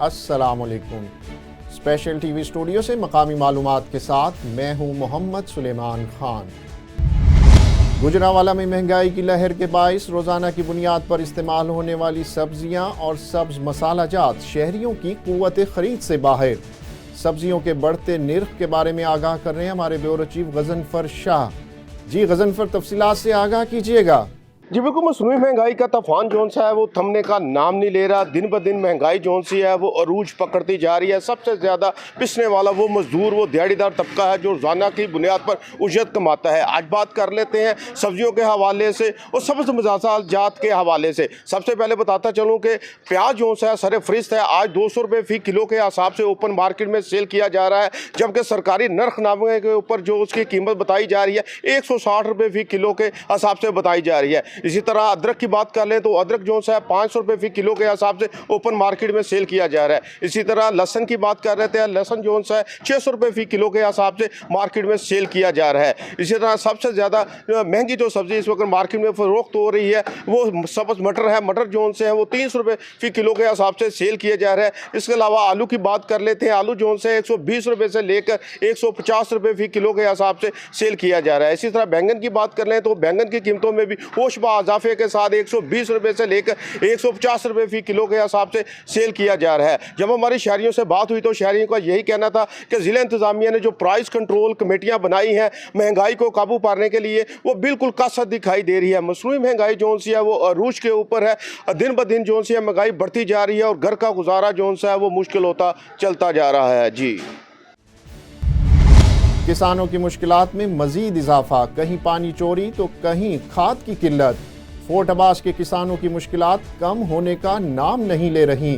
अस्सलामुअलैकुम। Special TV studio से मकामी मालूमात के साथ मैं हूं मोहम्मद सुलेमान खान। गुजरांवाला में महंगाई की लहर के बाइस रोज़ाना की बुनियाद पर इस्तेमाल होने वाली सब्जियां और सब्ज मसाला जात शहरियों की कुव्वत खरीद से बाहर। सब्जियों के बढ़ते निर्ख के बारे में आगाह कर रहे हैं हमारे ब्यूरो चीफ गजनफर शाह। जी गजनफर, तफसीलात से आगाह कीजिएगा। जी बिल्कुल, मसनूई महंगाई का तूफान जोन सा है वो थमने का नाम नहीं ले रहा। दिन ब दिन महंगाई जोन सी है वो अरूज पकड़ती जा रही है। सबसे ज़्यादा पिसने वाला वो मजदूर, वो दिहाड़ीदार तबका है जो रोज़ाना की बुनियाद पर उजरत कमाता है। आज बात कर लेते हैं सब्जियों के हवाले से और सब्ज़ मसाला जात के हवाले से। सबसे पहले बताता चलूँ कि प्याज जोन सा है सर फरिस्त है। आज 200 रुपये फ़ी किलो के हिसाब से ओपन मार्केट में सेल किया जा रहा है, जबकि सरकारी नरखनामे के ऊपर जो उसकी कीमत बताई जा रही है 160 रुपये फ़ी किलो के हिसाब से बताई जा रही है। इसी तरह अदरक की बात कर लें तो अदरक जो है 500 रुपये फ़ी किलो के हिसाब से ओपन मार्केट में सेल किया जा रहा है। इसी तरह लहसन की बात कर रहे थे, लहसन जो है 600 रुपये फ़ी किलो के हिसाब से मार्केट में सेल किया जा रहा है। इसी तरह सबसे ज़्यादा महंगी जो सब्ज़ी इस वक्त मार्केट में फरोख्त हो रही है वो सब्ज़ मटर है। मटर जो है वो 300 रुपये फ़ी किलो के हिसाब से सेल किया जा रहा है। इसके अलावा आलू की बात कर लेते हैं। आलू जो है 120 रुपये से लेकर 150 रुपये फ़ी किलो के हिसाब से सेल किया जा रहा है। इसी तरह बैंगन की बात कर लें तो बैंगन की कीमतों में भी होशबा इजाफे के साथ 120 रुपये से लेकर 150 रुपये फ़ी किलो के हिसाब से सेल किया जा रहा है। जब हमारी शहरियों से बात हुई तो शहरियों का यही कहना था कि ज़िला इंतज़ामिया ने जो प्राइस कंट्रोल कमेटियां बनाई हैं महंगाई को काबू पाने के लिए वो बिल्कुल कसरत दिखाई दे रही है। मसनूई महंगाई जो सी है वो अरूज के ऊपर है। दिन ब दिन जो सी है महंगाई बढ़ती जा रही है और घर का गुजारा जो सा है वो मुश्किल होता चलता जा रहा है। जी, किसानों की मुश्किलात में मजीद इजाफा, कहीं पानी चोरी तो कहीं खाद की किल्लत। फोर्ट अब्बास के किसानों की मुश्किलात कम होने का नाम नहीं ले रही।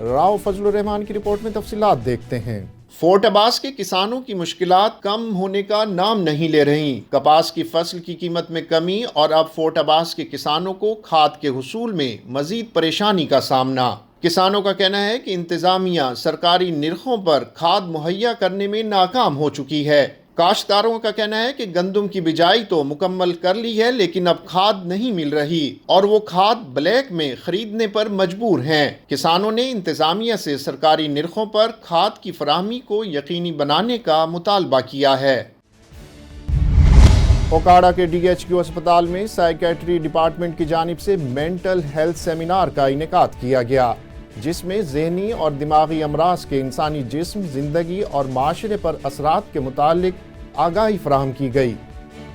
राव फजलुर रहमान की रिपोर्ट में तफसीलात देखते हैं। फोर्ट अब्बास के किसानों की मुश्किलात कम होने का नाम नहीं ले रही। कपास की फसल की कीमत में कमी और अब फोर्ट अब्बास के किसानों को खाद के हुसूल में मजीद परेशानी का सामना। किसानों का कहना है कि इंतजामिया सरकारी निर्खों पर खाद मुहैया करने में नाकाम हो चुकी है। काश्तकारों का कहना है कि गंदम की बिजाई तो मुकम्मल कर ली है, लेकिन अब खाद नहीं मिल रही और वो खाद ब्लैक में खरीदने पर मजबूर हैं। किसानों ने इंतजामिया से सरकारी निर्खों पर खाद की फराहमी को यकीनी बनाने का मुतालबा किया है। ओकाड़ा के DHQ अस्पताल में साइकेट्री डिपार्टमेंट की जानिब से मेंटल हेल्थ सेमिनार का इनेकाद किया गया, जिसमें ज़हनी और दिमागी अमराज के इंसानी जिस्म, ज़िंदगी और माशरे पर असरात के मुतालिक आगाही फराहम की गई।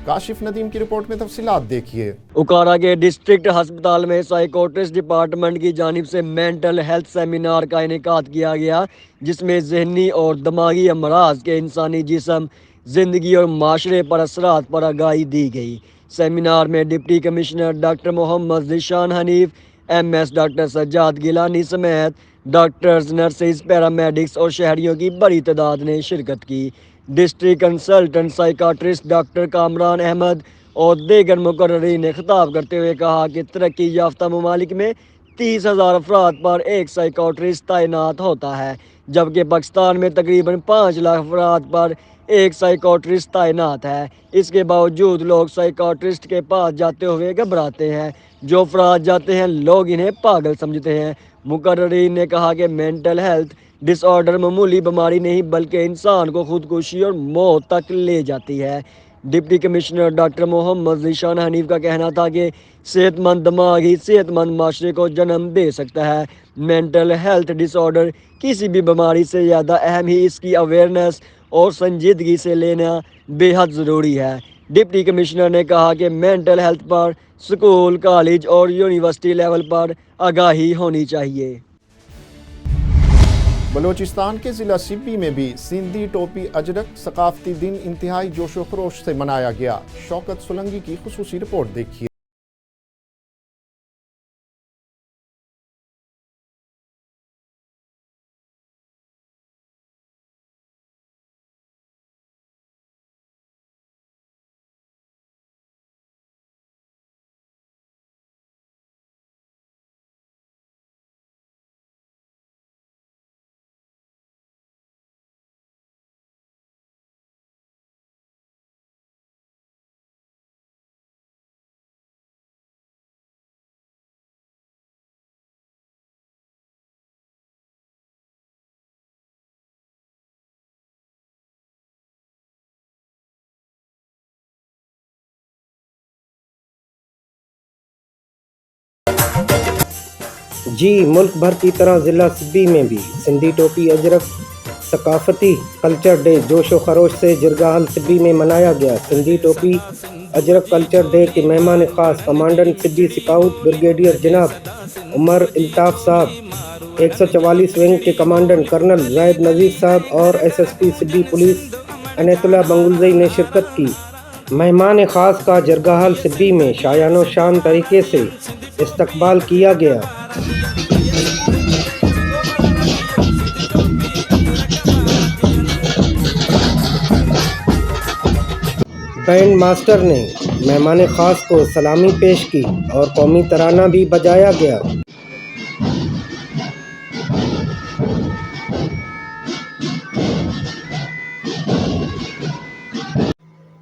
काशिफ नदीम की रिपोर्ट में तफसीलात देखिए। ओकाड़ा के डिस्ट्रिक्ट अस्पताल में साइकोट्रिस्ट डिपार्टमेंट की जानिब से मेंटल हेल्थ सेमिनार का इनेकाद किया गया, जिसमें जहनी और दिमागी अमराज के इंसानी जिस्म, ज़िंदगी और माशरे पर असरात पर आगाही दी गई। सेमिनार में deputy commissioner doctor Mohammad Zeeshan Hanif, MS doctor Sajjad Gilani समेत डॉक्टर्स, नर्सेज, पैरामेडिक्स और शहरियों की बड़ी तादाद ने शिरकत की। District consultant psychiatrist doctor Kamran Ahmed और दीगर मुकर्रीन ने खिताब करते हुए कहा कि तरक्की याफ्ता ममालिक में 30,000 अफराद पर एक साइकाट्रिस्ट तैनात होता है, जबकि पाकिस्तान में तकरीबन 5 लाख अफराद पर एक साइकाट्रिस्ट तैनात है। इसके बावजूद लोग साइकाट्रिस्ट के पास जाते हुए घबराते हैं। जो अफराद जाते हैं लोग इन्हें पागल समझते हैं। मुकर्रीन ने कहा कि मेंटल हेल्थ डिसऑर्डर मामूली बीमारी नहीं बल्कि इंसान को खुदकुशी और मौत तक ले जाती है। Deputy commissioner doctor Mohammad Zeeshan Hanif का कहना था कि सेहतमंद दिमाग ही सेहतमंद माशरे को जन्म दे सकता है। मेंटल हेल्थ डिसऑर्डर किसी भी बीमारी से ज़्यादा अहम ही इसकी अवेयरनेस और संजीदगी से लेना बेहद ज़रूरी है। डिप्टी कमिश्नर ने कहा कि मेंटल हेल्थ पर स्कूल, कॉलेज और यूनिवर्सिटी लेवल पर आगाही होनी चाहिए। बलोचिस्तान के ज़िला सिब्बी में भी सिंधी टोपी अजरक सकाफती दिन इंतहाई जोशो खरोश से मनाया गया। शौकत सोलंगी की खुसूसी रिपोर्ट देखिए। जी मुल्क भर की तरह ज़िला सिब्बी में भी सिंधी टोपी अजरक सकाफ़ती कल्चर डे जोश व खरोश से जरगाहल सिब्बी में मनाया गया। सिंधी टोपी अजरक कल्चर डे के मेहमान ख़ास कमांडेंट सिब्बी स्काउट ब्रिगेडियर जनाब उमर इल्ताफ़ साहब, 144 विंग के कमांडेंट कर्नल जायद नज़ीर साहब और SSP सिब्बी पुलिस अनैतुल्लाह बंगुलज़ई ने शिरकत की। मेहमान ख़ास का जरगाहल सिब्बी में शायानो शान तरीके से इस्तकबाल किया गया। बैंड मास्टर ने मेहमान ख़ास को सलामी पेश की और कौमी तराना भी बजाया गया।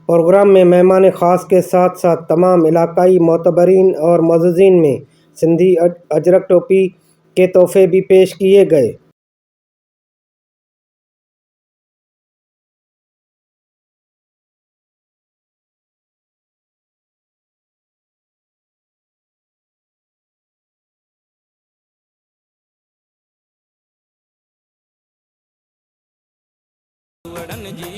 प्रोग्राम में मेहमान ख़ास के साथ साथ तमाम इलाकाई मोतबरीन और मुअज़्ज़िज़ीन में सिंधी अजरक टोपी के तोहफ़े भी पेश किए गए।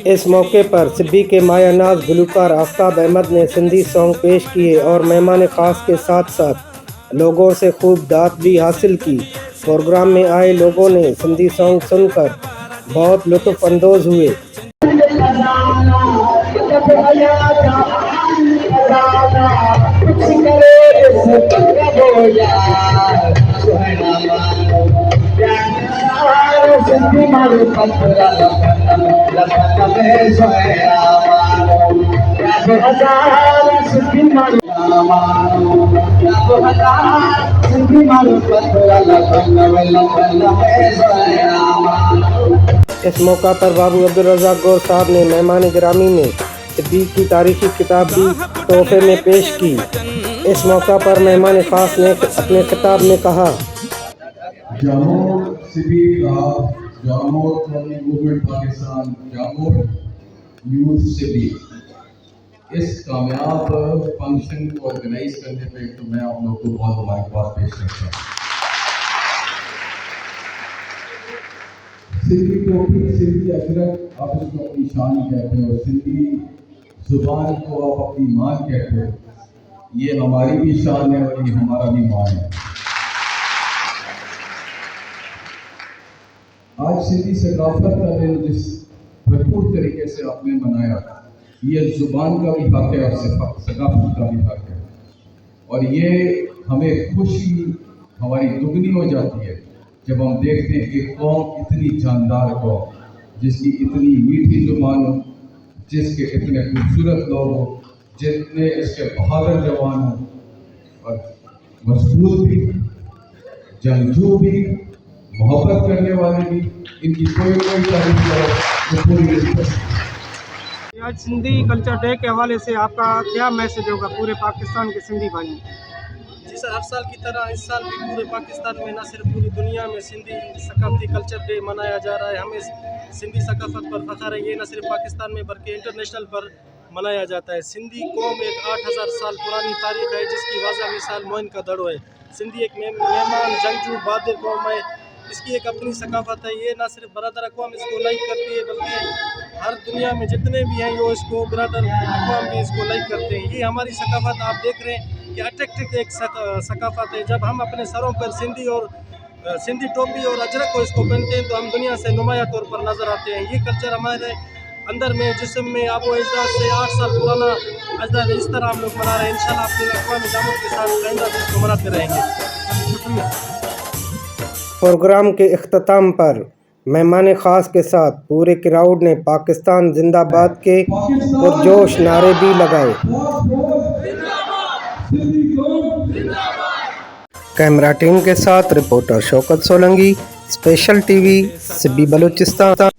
इस मौके पर सिब्बी के मायानाज़ गुलकार आफ्ताब अहमद ने सिंधी सॉन्ग पेश किए और मेहमान ख़ास के साथ साथ लोगों से खूब दात भी हासिल की। प्रोग्राम में आए लोगों ने सिंधी सॉन्ग सुनकर बहुत लुत्फ़ अंदोज़ हुए। इस मौका पर बाबू अब्दुल रज़ाक गौर साहब ने मेहमान गिरामी में सिब्बी की तारीखी किताब भी तोहफे में पेश की। इस मौका पर मेहमान ख़ास ने अपने खिताब में कहा, जामोद सिब्बी राह, जामोद मूवमेंट पाकिस्तान, जामोद यूथ सिब्बी, इस कामयाब फंक्शन को ऑर्गेनाइज करने पे तो मैं आप लोगों को बहुत मुबारकबाद पेश करता हूँ। सिंधी टोपी, सिंधी अजरक आप इसको अपनी शान कहते हो, सिंधी जुबान को आप अपनी मान कहते हो। ये हमारी भी शान है और ये हमारा भी मान है। आज सिंधी सकाफत का दिन जिस भरपूर तरीके से आपने मनाया, ये जुबान का भी हक है और सकाफत का भी हक है, और ये हमें खुशी हमारी दुगनी हो जाती है जब हम देखते हैं कि कौम इतनी जानदार कौम, जिसकी इतनी मीठी जुबान हो, जिसके इतने खूबसूरत लोग हो, जितने इसके बहादुर जवान हो और मजबूत भी, जंगजू भी, मोहब्बत करने वाले भी, इनकी कोई तारीफ करो तो पूरी। आज सिंधी कल्चर डे के हवाले से आपका क्या मैसेज होगा पूरे पाकिस्तान के सिंधी भाइयों? जी सर, हर साल की तरह इस साल भी पूरे पाकिस्तान में, न सिर्फ पूरी दुनिया में सिंधी सकाफती कल्चर डे मनाया जा रहा है। हमें सिंधी सकाफत पर फ़ख्र है। ये न सिर्फ पाकिस्तान में बल्कि इंटरनेशनल पर मनाया जाता है। सिंधी कौम एक 8000 साल पुरानी तारीख़ है जिसकी वाज़ह मिसाल मोइन का दड़ो है। सिंधी एक मेहमान जंगजू बहादुर कौम है, इसकी एक अपनी सकाफत है। ये ना सिर्फ बरदर अक़वाम इसको लाइक करती है बल्कि हर दुनिया में जितने भी हैं वो इसको बरदर अक़वाम भी इसको लाइक करते हैं। ये हमारी सकाफत आप देख रहे हैं कि अट्रैक्टिव एक सकाफत है। जब हम अपने सरों पर सिंधी टोपी और अजरक को इसको पहनते हैं तो हम दुनिया से नुमाया तौर पर नज़र आते हैं। ये कल्चर हमारे अंदर में, जिस्म में आबो अजदाद से 8 साल पुराना अजदाद, इस तरह हम लोग मना रहे हैं। इंशाल्लाह अपने अक़वामी जामुत के साथ आइंदा भी इसको मनाते रहेंगे। प्रोग्राम के इख्तिताम पर मेहमान ख़ास के साथ पूरे क्राउड ने पाकिस्तान जिंदाबाद के पुरजोश नारे भी लगाए। कैमरा टीम के साथ reporter Shaukat Solanki, special TV, Sibi Balochistan.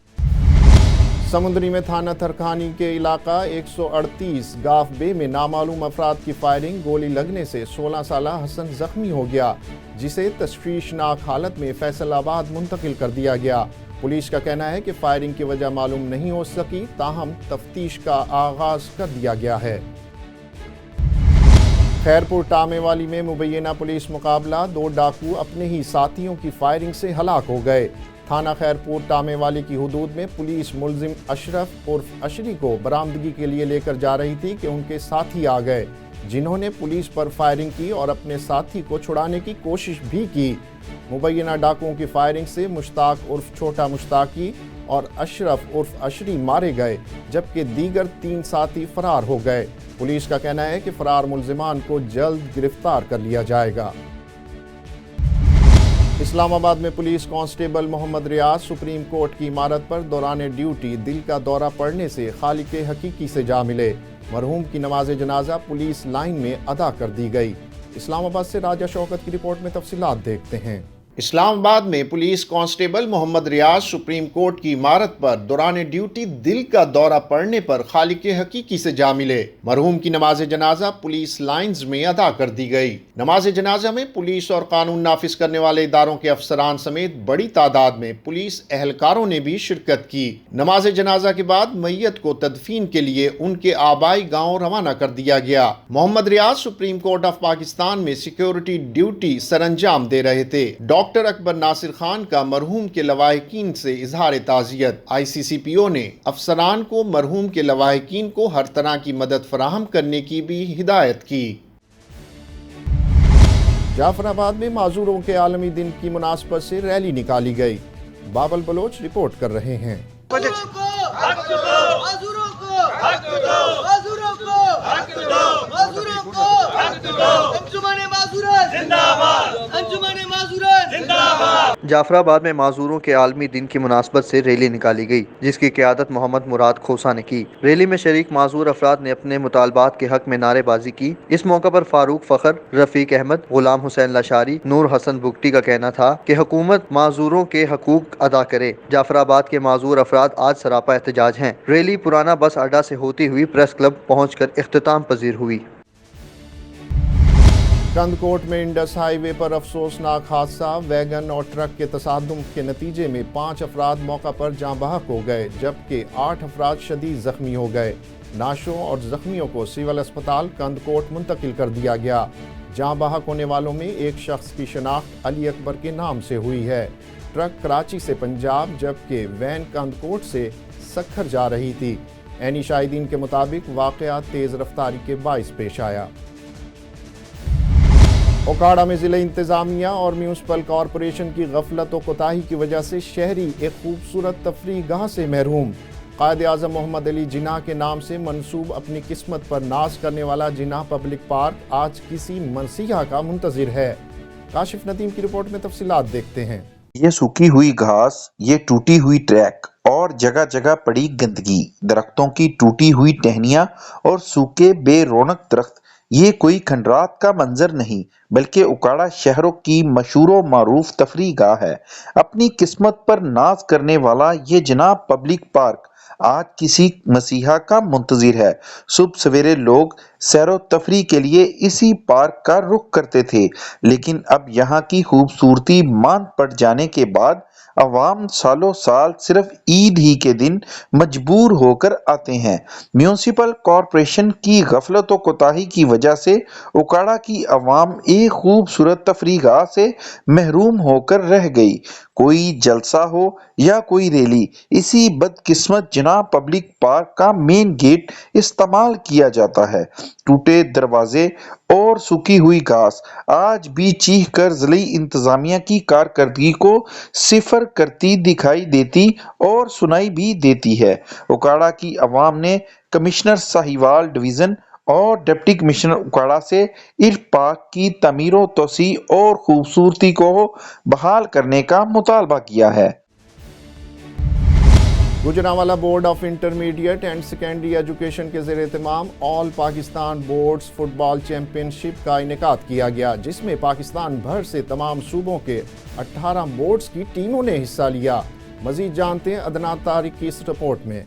समुद्री में थाना थरखानी के इलाका 138 गाफ बे में नामालूम अफराद की फायरिंग, गोली लगने से 16 साला हसन जख्मी हो गया, जिसे तशवीशनाक हालत में फैसलाबाद मुंतकिल कर दिया गया। पुलिस का कहना है कि फायरिंग की वजह मालूम नहीं हो सकी, ताहम तफ्तीश का आगाज कर दिया गया है। खैरपुर टामेवाली में मुबैना पुलिस मुकाबला, 2 डाकू अपने ही साथियों की फायरिंग से हलाक हो गए। थाना खैरपुर टामेवाली की हुदूद में पुलिस मुलजिम अशरफ उर्फ अशरी को बरामदगी के लिए लेकर जा रही थी कि उनके साथी आ गए, जिन्होंने पुलिस पर फायरिंग की और अपने साथी को छुड़ाने की कोशिश भी की। मुबैना डाकुओं की फायरिंग से मुश्ताक उर्फ छोटा मुश्ताकी और अशरफ उर्फ अशरी मारे गए, जबकि दीगर 3 साथी फरार हो गए। पुलिस का कहना है कि फरार मुलजिमान को जल्द गिरफ्तार कर लिया जाएगा। इस्लामाबाद में पुलिस कांस्टेबल मोहम्मद रियाज सुप्रीम कोर्ट की इमारत पर दौरान ड्यूटी दिल का दौरा पड़ने से खालिक हकीकी से जा मिले। मरहूम की नमाज जनाजा पुलिस लाइन में अदा कर दी गई। इस्लामाबाद से राजा शौकत की रिपोर्ट में तफसीलात देखते हैं। इस्लामाबाद में पुलिस कांस्टेबल मोहम्मद रियाज सुप्रीम कोर्ट की इमारत पर दौरान ड्यूटी दिल का दौरा पड़ने पर खालिक हकीकी से जा मिले। मरहूम की नमाज जनाजा पुलिस लाइंस में अदा कर दी गई। नमाज जनाजा में पुलिस और कानून नाफिज करने वाले इदारों के अफसरान समेत बड़ी तादाद में पुलिस एहलकारों ने भी शिरकत की। नमाज जनाजा के बाद मैयत को तदफीन के लिए उनके आबाई गाँव रवाना कर दिया गया। मोहम्मद रियाज सुप्रीम कोर्ट ऑफ पाकिस्तान में सिक्योरिटी ड्यूटी सरअंजाम दे रहे थे। डॉक्टर अकबर नासिर खान का मरहूम के लवाहिकीन से इजहार ताज़ियत। ICCPO ने अफसरान को मरहूम के लवाहिकीन को हर तरह की मदद फराहम करने की भी हिदायत की। जाफराबाद में माजूरों के आलमी दिन की मुनासबत से रैली निकाली गई। बाबल बलोच रिपोर्ट कर रहे हैं। जाफराबाद में माजूरों के आलमी दिन की मुनासबत से रैली निकाली गई, जिसकी क़यादत मोहम्मद मुराद खोसा ने की। रैली में शरीक माजूर अफराद ने अपने मुतालबात के हक में नारेबाजी की। इस मौका पर फारूक फखर, रफीक अहमद, गुलाम हुसैन लाशारी, नूर हसन बुगटी का कहना था कि हुकूमत माजूरों के हकूक अदा करे। जाफराबाद के माजूर अफराद आज सरापा एहतजाज हैं। रैली पुराना बस अड्डा से होती हुई प्रेस क्लब पहुँच कर इख्तिताम पजीर हुई। कंदकोट में इंडस हाईवे पर अफसोसनाक हादसा, वैगन और ट्रक के तसादुम के नतीजे में 5 अफराद मौका पर जाँ बहक हो गए, जबकि 8 अफराद शदीद जख्मी हो गए। नाशों और जख्मियों को सिविल अस्पताल कंदकोट मुंतकिल कर दिया गया। जाँ बहक होने वालों में एक शख्स की शनाख्त अली अकबर के नाम से हुई है। ट्रक कराची से पंजाब जबकि वैन कंदकोट से सखर जा रही थी। ऐनी शाहिदीन के मुताबिक वाक़या तेज़ रफ्तारी के बाइस पेश आया। ओकाड़ा में ज़िला इंतज़ामिया और म्यूनसिपल कॉरपोरेशन की गफलत और कोताही की वजह से शहरी एक खूबसूरत तफरीह गाह से महरूम। कायद आज़म मोहम्मद अली जिन्ना के नाम से मंसूब अपनी किस्मत पर नाज करने वाला जिन्ना पब्लिक पार्क आज किसी मनसीहा का मुंतज़िर है। काशिफ नदीम की रिपोर्ट में तफसीलात देखते हैं। ये सूखी हुई घास, ये टूटी हुई ट्रैक और जगह जगह पड़ी गंदगी, दरख्तों की टूटी हुई टहनियां और सूखे बेरौनक दरख्त, ये कोई खंडरात का मंजर नहीं बल्कि उकाड़ा शहरों की मशहूर व मारूफ तफरीह गाह है। अपनी किस्मत पर नाज करने वाला ये जनाब पब्लिक पार्क आज किसी मसीहा का मुंतजिर है। सुबह सवेरे लोग सैरो तफरीह के लिए इसी पार्क का रुख करते थे, लेकिन अब यहाँ की खूबसूरती मांद पड़ जाने के बाद अवाम सालों साल सिर्फ ईद ही के दिन मजबूर होकर आते हैं। म्यूनसिपल कॉरपोरेशन की गफलत व कोताही की वजह से उकाड़ा की अवाम एक खूबसूरत तफरीगाह से महरूम होकर रह गई। कोई जलसा हो या कोई रैली, इसी बदकिस्मत जनाब पब्लिक पार्क का मेन गेट इस्तेमाल किया जाता है। टूटे दरवाजे और सूखी हुई घास आज भी चीख कर ज़िली इंतजामिया की कारकर्दगी को सिफर करती दिखाई देती और सुनाई भी देती है। उकाड़ा की अवाम ने कमिश्नर साहिवाल डिवीज़न और डिप्टी कमिश्नर उकाड़ा से इस पार्क की तमीर व तोसी और खूबसूरती को बहाल करने का मुतालबा किया है। Gujranwala board of intermediate and secondary education के ज़ेर एहतमाम all Pakistan boards football championship का इनेकाद किया गया, जिसमें पाकिस्तान भर से तमाम सूबों के 18 बोर्ड्स की टीमों ने हिस्सा लिया। मजीद जानते हैं अदनान तारिक की इस रिपोर्ट में।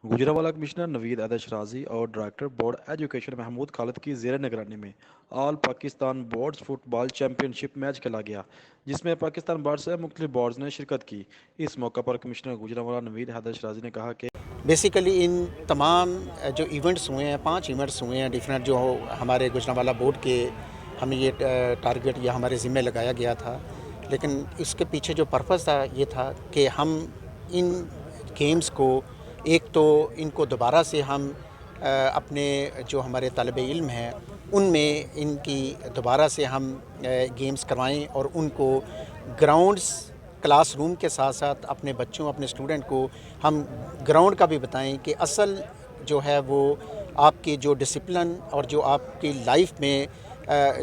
गुजरांवाला कमिश्नर नवीद हैदर शराजी और director board education Mahmood Khalid की ज़ेर निगरानी में all Pakistan boards football championship match खेला गया, जिसमें पाकिस्तान भर से मुख्तलिफ बोर्ड्स ने शिरकत की। इस मौका पर कमिश्नर गुजरांवाला नवीद हैदर शराजी ने कहा कि बेसिकली इन तमाम जो इवेंट्स हुए हैं, 5 इवेंट्स हुए हैं डिफरेंट, जो हमारे गुजरांवाला बोर्ड के हमें ये टारगेट या हमारे ज़िम्मे लगाया गया था, लेकिन इसके पीछे जो पर्पज़ था ये था कि हम इन गेम्स को एक तो इनको दोबारा से हम अपने जो हमारे तालिब इल्म हैं उनमें इनकी दोबारा से हम गेम्स करवाएं और उनको ग्राउंड्स क्लासरूम के साथ साथ अपने बच्चों अपने स्टूडेंट को हम ग्राउंड का भी बताएं कि असल जो है वो आपकी जो डिसिप्लिन और जो आपकी लाइफ में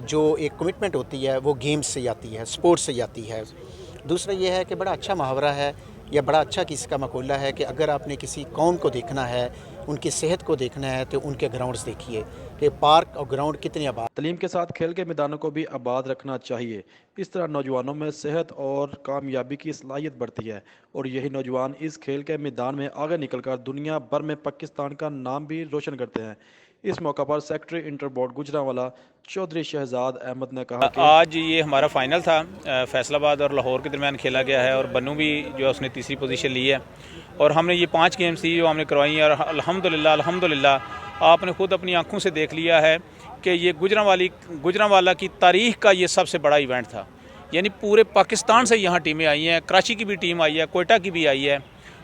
जो एक कमिटमेंट होती है वो गेम्स से आती है, स्पोर्ट्स से आती है। दूसरा ये है कि बड़ा अच्छा मुहावरा है या बड़ा अच्छा किसी का मकूला है कि अगर आपने किसी कौम को देखना है, उनकी सेहत को देखना है, तो उनके ग्राउंड्स देखिए कि पार्क और ग्राउंड कितने आबाद। तालीम के साथ खेल के मैदानों को भी आबाद रखना चाहिए। इस तरह नौजवानों में सेहत और कामयाबी की सलाहियत बढ़ती है और यही नौजवान इस खेल के मैदान में आगे निकलकर दुनिया भर में पाकिस्तान का नाम भी रोशन करते हैं। इस मौका पर secretary inter board Gujranwala Chaudhry Shahzad Ahmed ने कहा कि आज ये हमारा फाइनल था, फैसलाबाद और लाहौर के दरमियान खेला गया है और बन्नू भी जो है उसने तीसरी पोजीशन ली है और हमने ये 5 गेम्स थी जो हमने करवाई हैं और अल्हम्दुलिल्लाह आपने खुद अपनी आंखों से देख लिया है कि ये गुजरांवाला की तारीख़ का ये सबसे बड़ा इवेंट था। यानी पूरे पाकिस्तान से यहाँ टीमें आई हैं, कराची की भी टीम आई है, कोयटा की भी आई है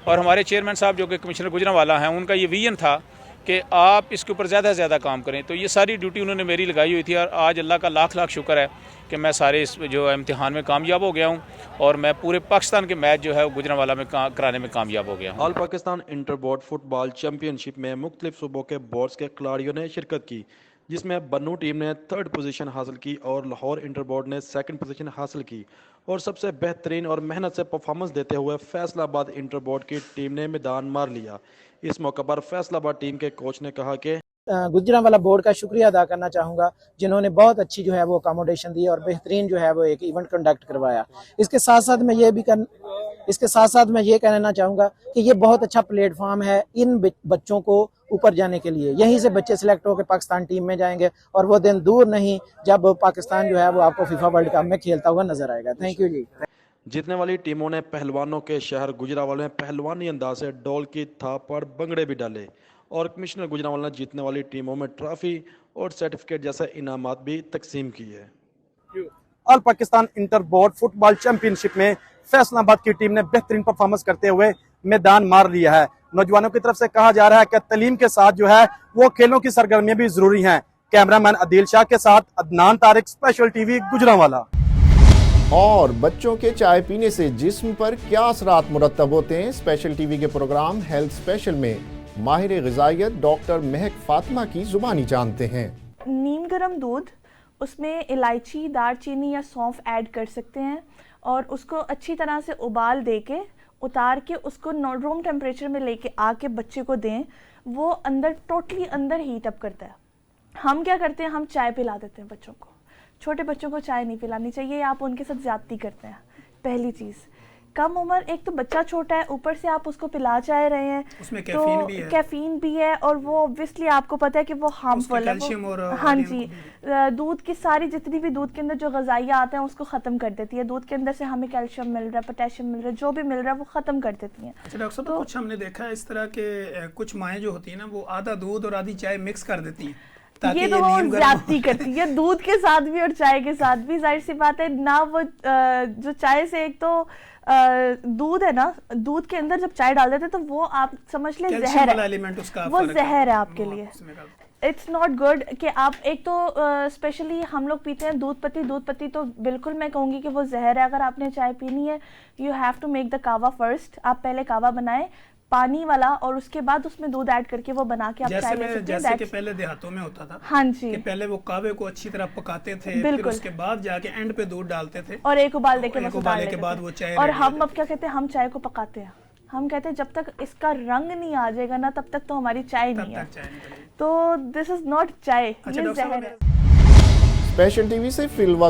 और हमारे चेयरमैन साहब जो कि कमिश्नर गुजरांवाला हैं उनका ये विजन था कि आप इसके ऊपर ज़्यादा से ज़्यादा काम करें। तो ये सारी ड्यूटी उन्होंने मेरी लगाई हुई थी और आज अल्लाह का लाख लाख शुक्र है कि मैं सारे इस जो इम्तिहान में कामयाब हो गया हूँ और मैं पूरे पाकिस्तान के मैच जो है वो गुजरांवाला में कराने में कामयाब हो गया हूँ। All Pakistan inter board football championship में मुख्तलिफ सूबों के बोर्ड्स के खिलाड़ियों ने शिरकत की, जिसमें बन्नू टीम ने 3rd पोजीशन हासिल की और लाहौर इंटर बोर्ड ने 2nd पोजीशन हासिल की और सबसे बेहतरीन और मेहनत से परफॉर्मेंस देते हुए फैसलाबाद इंटर बोर्ड की टीम ने मैदान मार लिया। इस मौके पर फैसलाबाद टीम के कोच ने कहा कि गुजरांवाला बोर्ड का शुक्रिया अदा करना चाहूँगा जिन्होंने बहुत अच्छी जो है वो अकोमोडेशन दी और बेहतरीन जो है वो एक इवेंट कंडक्ट करवाया। इसके साथ साथ मैं ये कहना चाहूँगा कि ये बहुत अच्छा प्लेटफॉर्म है इन बच्चों को ऊपर जाने के लिए। यहीं से बच्चे सिलेक्ट होकर पाकिस्तान टीम में जाएंगे और वो दिन दूर नहीं जब पाकिस्तान जो है वो आपको फीफा वर्ल्ड कप में खेलता हुआ नजर आएगा। थैंक यू जी। जीतने वाली टीमों ने पहलवानों के शहर गुजरांवाला में पहलवानी अंदाज से डोल की थाप पर बंगड़े भी डाले और कमिश्नर गुजरांवाला ने जीतने वाली टीमों में ट्रॉफी और सर्टिफिकेट जैसे इनामात भी तकसीम किए। All Pakistan inter board football championship में फैसलाबाद की टीम ने बेहतरीन परफॉर्मेंस करते हुए मैदान मार लिया है। नौजवानों की तरफ से कहा जा रहा है कि तालीम के साथ जो है वो खेलों की सरगर्मियां भी जरूरी हैं। कैमरामैन अदील शाह के साथ अदनान तारिक, स्पेशल टीवी गुजरांवाला। और बच्चों के चाय पीने से जिस्म पर क्या असरात मुरतब होते हैं, स्पेशल टीवी के प्रोग्राम हेल्थ स्पेशल में माहिर ग़िज़ाइयत डॉक्टर महक फातिमा की ज़ुबानी जानते हैं। नीम गर्म दूध, उसमें इलायची, दालचीनी या सौंफ ऐड कर सकते हैं और उसको अच्छी तरह से उबाल दे के उतार के उसको रूम टेम्परेचर में लेके आके बच्चे को दें। वो अंदर टोटली अंदर हीट अप करता है। हम क्या करते हैं, हम चाय पिला देते हैं बच्चों को। छोटे बच्चों को चाय नहीं पिलानी चाहिए, आप उनके साथ ज़्यादती करते हैं। पहली चीज़, कम उम्र, एक तो बच्चा छोटा है, ऊपर से आप उसको पिला चाह रहे हैं, उसमें कैफीन भी है और वो ऑब्वियसली आपको पता है कि वो हार्मफुल है। हाँ जी, दूध की सारी जितनी भी दूध के अंदर जो ग़िज़ाइयाँ आते हैं उसको ख़त्म कर देती है। दूध के अंदर से हमें कैल्शियम मिल रहा है, पोटेशियम मिल रहा है, जो भी मिल रहा है वो ख़त्म कर देती हैं। अच्छा डॉक्टर साहब, कुछ हमने देखा है इस तरह के कुछ माएँ जो होती है ना वो आधा दूध और आधी चाय मिक्स कर देती हैं। ये तो वो ज्यादती करती है दूध के साथ भी और चाय के साथ भी। जाहिर सी बात है ना, वो जो चाय से एक तो दूध है ना, दूध के अंदर जब चाय डाल देते तो वो आप समझ ले जहर है, वो जहर है आपके लिए। इट्स नॉट गुड कि आप एक तो स्पेशली हम लोग पीते हैं दूध पत्ती तो बिल्कुल मैं कहूँगी कि वो जहर है। अगर आपने चाय पीनी है, you have to make the kahwa first. आप पहले कावा बनाएं पानी वाला और उसके बाद उसमें दूध ऐड करके वो बना के आप चाय ले सकते हैं। जैसे कि पहले देहातों में होता था। हाँ जी, कि पहले वो कावे को अच्छी तरह पकाते थे, फिर उसके बाद जाके एंड पे दूध डालते थे और एक उबाल देके के बाद वो चाय। और हम अब क्या कहते हैं, हम चाय को पकाते हैं। हम कहते हैं जब तक इसका रंग नहीं आ जाएगा ना तब तक तो हमारी चाय नहीं है। तो दिस इज नॉट चाय, ये जहर है। स्पेशल टीवी से फिल्म